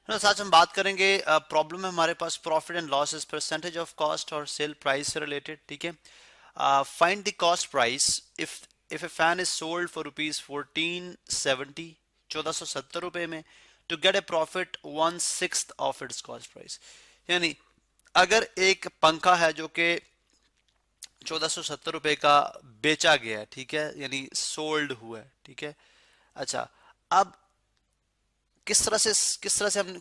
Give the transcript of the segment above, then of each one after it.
ना आज हम बात करेंगे प्रॉब्लम है हमारे पास profit and loss is percentage of cost और सेल प्राइस से रिलेटेड। ठीक है, find the cost price if a fan is sold for rupees 1470 1470 रुपए में to get a profit 1/6 of its cost price. यानी अगर एक पंखा है जो कि 1470 रुपए का बेचा गया है, ठीक है, यानी सोल्ड हुआ है, ठीक है। अच्छा, अब किस तरह से हमने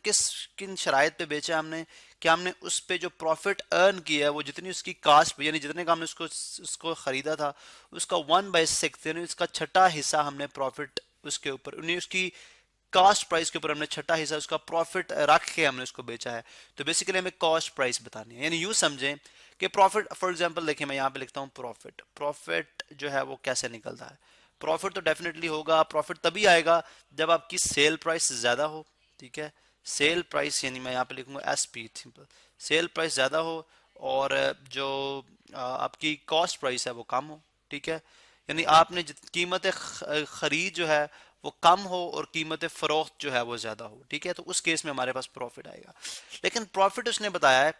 किन शराइत पे बेचा हमने, कि हमने उस पे जो प्रॉफिट अर्न किया है वो जितनी उसकी कास्ट यानी जितने का हमने उसको खरीदा था उसका 1/6 यानी उसका छठा हिस्सा हमने प्रॉफिट उसके ऊपर यानी उसकी कॉस्ट प्राइस के ऊपर हमने छठा हिस्सा उसका प्रॉफिट रख के हमने उसको बेचा है। तो बेसिकली हमें कॉस्ट प्राइस बतानी है। यानी यूं समझें कि प्रॉफिट, फॉर एग्जांपल देखिए मैं यहाँ पे लिखता हूँ प्रॉफिट। प्रॉफिट जो है वो कैसे निकलता है? प्रॉफिट तो डेफिनेटली होगा, प्रॉफिट तभी आएगा जब आपकी सेल प्राइस ज्यादा हो। ठीक है, सेल प्राइस यानी मैं यहाँ पे लिखूंगा एसपी, सिंपल, सेल प्राइस ज्यादा हो और जो आपकी कॉस्ट प्राइस है वो कम हो। ठीक है, यानी आपने कीमत खरीद जो है वो कम हो और कीमत फरोख्त जो है वो ज्यादा हो। ठीक है, तो उस केस में हमारे पास प्रॉफिट आएगा। लेकिन प्रॉफिट उसने बताया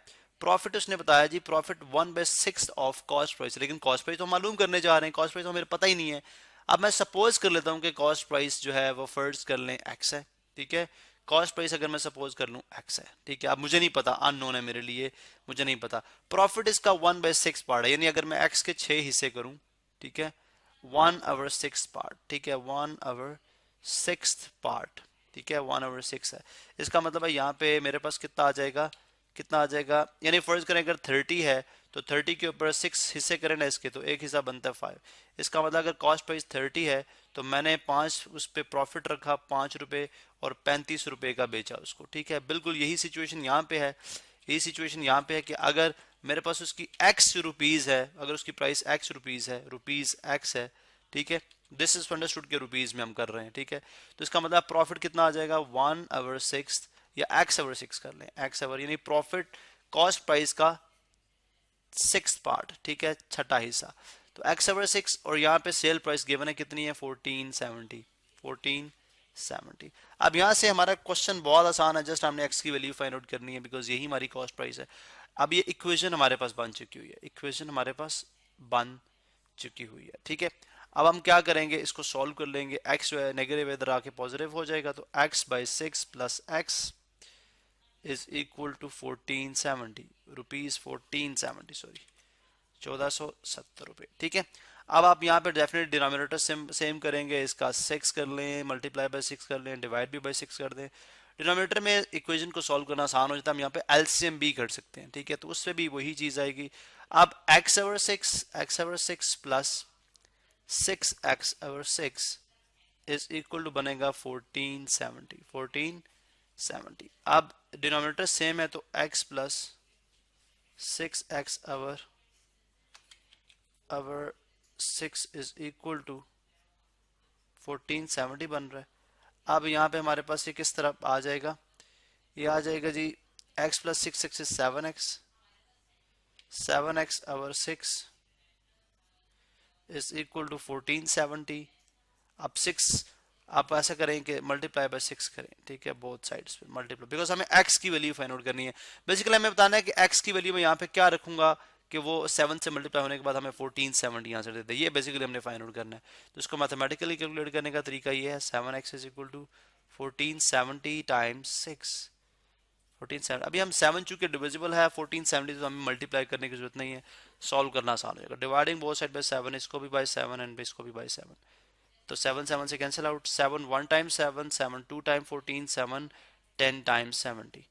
जी प्रॉफिट 1/6 ऑफ कॉस्ट प्राइस। लेकिन कॉस्ट प्राइस तो हम मालूम करने जा रहे हैं, कॉस्ट प्राइस तो हमें पता ही नहीं है। अब मैं सपोज कर लेता हूँ कि कॉस्ट प्राइस जो है वो फर्ज कर लें एक्स है। ठीक है, कॉस्ट प्राइस अगर मैं सपोज कर लूँ एक्स है, ठीक है, अब मुझे नहीं पता, अननोन है मेरे लिए, मुझे नहीं पता। प्रॉफिट इसका 1/6 पार्ट है, यानी अगर मैं एक्स के 6 हिस्से करूँ, ठीक है, 1/6 पार्ट, ठीक है, 1/6 पार्ट, ठीक है, 1/6 है। इसका मतलब है यहाँ पे मेरे पास कितना आ जाएगा, यानी फर्ज करें अगर 30 है तो 30 के ऊपर 6 हिस्से करें ना इसके, तो एक हिस्सा बनता है 5। इसका मतलब अगर कॉस्ट प्राइस 30 है तो मैंने 5 उस पर प्रॉफिट रखा 5 रुपए और 35 रुपए का बेचा उसको। ठीक है, बिल्कुल यही सिचुएशन यहाँ पे है। यही सिचुएशन यहाँ पे है कि अगर मेरे पास उसकी एक्स रुपीज है, अगर उसकी प्राइस एक्स रुपीज है, रुपीज एक्स है, ठीक है, दिस इज अंडरस्टूड के रुपीज में हम कर रहे हैं। ठीक है, तो इसका मतलब प्रॉफिट कितना आ जाएगा 1/6 या x/6 कर लें, x/, यानी प्रॉफिट कॉस्ट प्राइस का 6th पार्ट, ठीक है, छठा हिस्सा। तो x/6 और यहाँ पे सेल प्राइस गिवन है कितनी है 1470, 1470। अब यहाँ से हमारा क्वेश्चन बहुत आसान है, जस्ट हमने x की वैल्यू फाइंड आउट करनी है बिकॉज यही हमारी कॉस्ट प्राइस है। अब ये इक्वेशन हमारे पास बन चुकी हुई है, इक्वेशन हमारे पास बन चुकी हुई है। ठीक है, अब हम क्या करेंगे, इसको सॉल्व कर लेंगे। x जो है नेगेटिव इधर आके पॉजिटिव हो जाएगा, तो x/6 plus x is equal to 1470 rupees, 1470 sorry 1470 रुपए। ठीक है, अब आप यहाँ पे डेफिनेट डिनोमिनेटर सेम करेंगे, इसका 6 कर लें, मल्टीप्लाई बाय 6 कर लें, डिवाइड भी बाय 6 कर दें। डिनोमिनेटर में इक्वेशन को सॉल्व करना आसान हो जाता है, हम यहाँ पे एलसीएम भी कर सकते हैं। ठीक है, तो उससे भी वही चीज आएगी। अब x/6 plus 6x/6 is equal to बनेगा 1470। अब डिनोमिनेटर सेम है तो x plus 6x/6 is equal to 1470 बन रहा है। अब यहाँ पे हमारे पास ये किस तरफ आ जाएगा, ये आ जाएगा जी x plus 6x is 7x, 7x/6 is equal to 1470। अब 6 आप ऐसा करें कि मल्टीप्लाई बाय 6 करें, ठीक है, बोथ साइड्स पे मल्टीप्लाई, बिकॉज हमें x की वैल्यू फाइंड आउट करनी है। बेसिकली हमें बताना है कि x की वैल्यू में यहाँ पे क्या रखूंगा कि वो 7 से मल्टीप्लाई होने के बाद हमें 1470 यहाँ से दे दे। ये बेसिकली हमने फाइंड आउट करना है। तो इसको मैथमेटिकली कैलकुलेट करने का तरीका ये है, 7x is equal to 1470 times 6, 1470। अभी हम 7 चूंकि डिविजिबल है 1470 तो हमें मल्टीप्लाई करने की जरूरत नहीं है, सॉल्व करना आसान हो जाएगा। डिवाइडिंग बोथ साइड बाय 7, इसको भी बाय 7 एंड इसको भी बाय 7, तो 7 7 से cancel out, 7 1 time 7, 7 2 time 14, 7 10 time 70।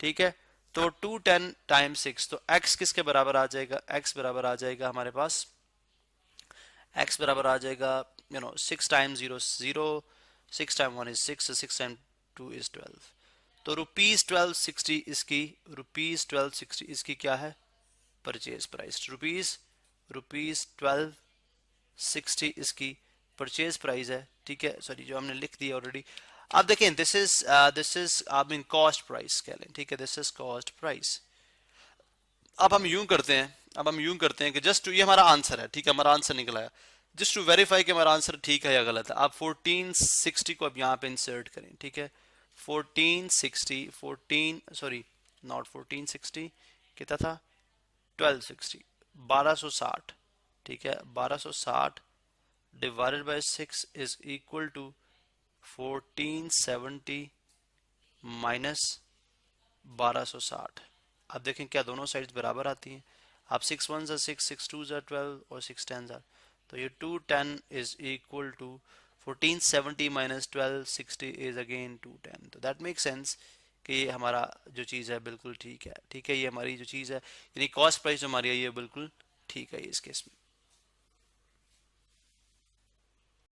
ठीक है, तो 2 10 टाइम 6, तो x किसके बराबर आ जाएगा, x बराबर आ जाएगा हमारे पास, x बराबर आ जाएगा 6 time 0 0, 6 time 1 is 6, 6 time 2 is 12। तो ₹1260 इसकी, ₹1260 इसकी क्या है परचेज प्राइस, रुपीज 1260 इसकी परचेज प्राइस है। ठीक है, सॉरी जो हमने लिख दिया ऑलरेडी। अब देखें दिस इज आप इन कॉस्ट प्राइस कह लें, ठीक है, दिस इज कॉस्ट प्राइस। अब हम यूं करते हैं कि जस्ट ये हमारा आंसर है, ठीक है, हमारा आंसर निकला है। जस्ट टू वेरीफाई कि हमारा आंसर ठीक है या गलत है, आप 1460 को अब यहाँ पे इंसर्ट करें, ठीक है, 1460 14 सॉरी नॉट 1460, कितना था 1260, 1260, ठीक है। 1260 divided by 6 is equal to 1470 minus 1260। अब देखें क्या दोनों साइड्स बराबर आती हैं। आप 6 1 6, 6 2 12 और 6 10 तो ये 210 is equal to 1470 minus 1260 is again 210। तो दैट मेक सेंस कि ये हमारा जो चीज़ है बिल्कुल ठीक है। ठीक है, ये हमारी जो चीज़ है यानी कॉस्ट प्राइस जो हमारी है ये बिल्कुल ठीक है इस केस में।